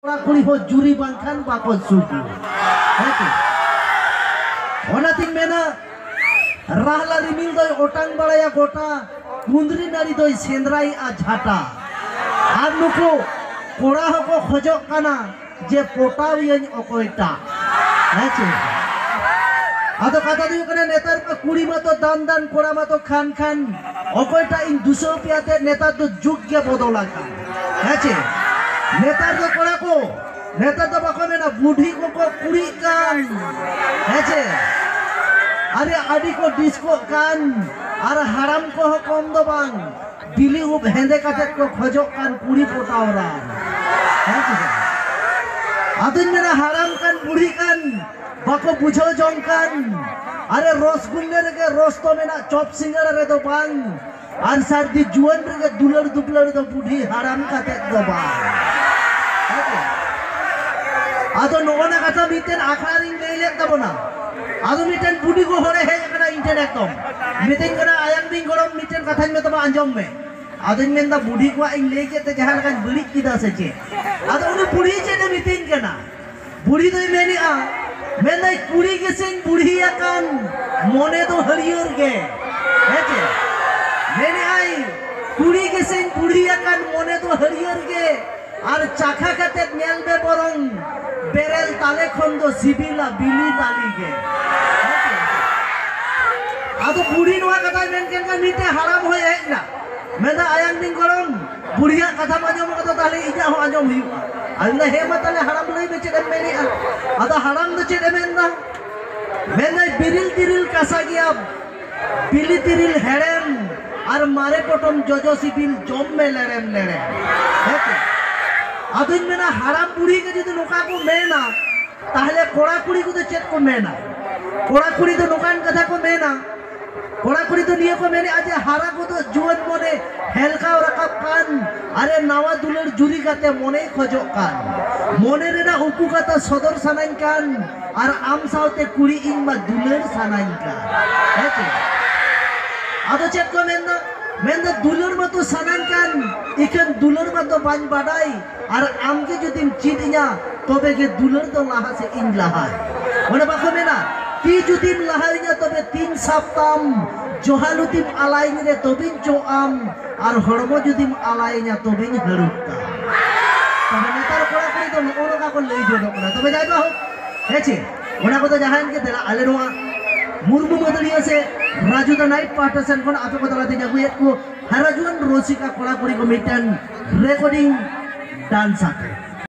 कुड़ी हो जुरी बांखान बाको सुजु हेचे ओनातिन मेना राहला रिमिल दोय ओटांग बाड़ाया गोटा कुंद्री नारी दोय सेंद्राई आ झाटा आर नुको कोड़ा हको खोजो काना जे पोटावियन ओकोयटा हेचे आदो कथा दियो कने नेतार का कुड़ी मा तो दान दान कोड़ा मा तो खान खान ओकोयटा इन 200 रुपयाते नेता तो जुग के बदला का हेचे नेतार तो कोड़ा को नेता तो बाको मेना बूढ़ी को कुड़ी कान हेचे अरे आदि को डिस्को कान अरे हराम को हो कम दो बांग दिली उब हेंदे काटे को खोजो कान कुड़ी पोटावरा हेचे आदिन मेना हराम कान बूढ़ी कान बाको बुझो जोंग कान अरे रसगुल्ले रे रस तो मेना चॉप सिंगर रे दो बांग आर सर्दी जुवन रे दुलर दुबलर दो बूढ़ी हराम काटे दो बांग आदो नोना कथा मिटेन आखड़ा रिंग ले ले तबना आदो मिटेन बुडी को होरे हे कना इंटरनेट तो मिटेन कना आयांग बिंग गरम मिटेन कथा में तबा अंजम में आदो मेंदा बुडी को इन ले के ते जहां लगा बड़ी किदा से चे आदो उन बुडी चे ने मिटेन कना बुडी तो मेनी आ मेंदा कुड़ी के सिंग बुढ़ी अकान मोने तो हरियर के हेचे मेनी आई कुड़ी के सिंग बुढ़ी अकान मोने तो हरियर के और चाखा कते नेल बे बरंग बेरेल ताले खंदो सिबिला बिली ताली के आदो बुढ़ी नवा कथा मेनकेन का मीटे हराम होय है ना मेदा आयांग दिन गरम बुढ़िया कथा माजो मको ताले इजा हो आजो हुई अल्लाह हे मतले हराम नहीं बेचे दे मेरी आदो हराम दो चेदे मेनदा मेनदा बिरिल तिरिल कासा गया बिली तिरिल हेरेम और मारे पटम जोजो सिबिल जॉब में लेरेम लेरे हेते आदुन मेना हराम बुढ़ी के जो नोका को मेना ताहले कोड़ा कुड़ी को तो चेक को मेना कोड़ा कुड़ी तो नोकान कथा को मेना कोड़ा कुड़ी तो निये को मेरे आज हारा को तो जुवन मोने हेलका और रखा कान अरे नावा दुलर जुरी काते मोने खोजो कान मोने रे ना उपु काता सदर सानाइन कान और आम सावते कुड़ी इंग मा दुलर सानाइन कान हेचे आदो चेक को मेना मेंदा दुलर मा तो सानाइन कान इकन दुलर मा तो बांज बाडाई और आमके जो दिन चीटिया तबे के दुलर तो लाहा से इन लाहा ओने बाको मेना ती जो दिन लाहाइया तबे 3 सप्ताह जोहालुतिम आलाइन रे तबिन जो आम और हड़मो जो दिन आलाइया तबिन हरुक्ता तबे नेतार कोड़ा कोड़ी तो ओनो का को लई जोनो कोना तबे जाइबा हो हेचे ओना को तो जहान के देला आले नोआ मुर्मू मदरिया से राजू द नाइट पार्टीशन कोन आपे को तला दिना को हराजुन रोसिका कोड़ा कोड़ी को मिटन रिकॉर्डिंग डांस आते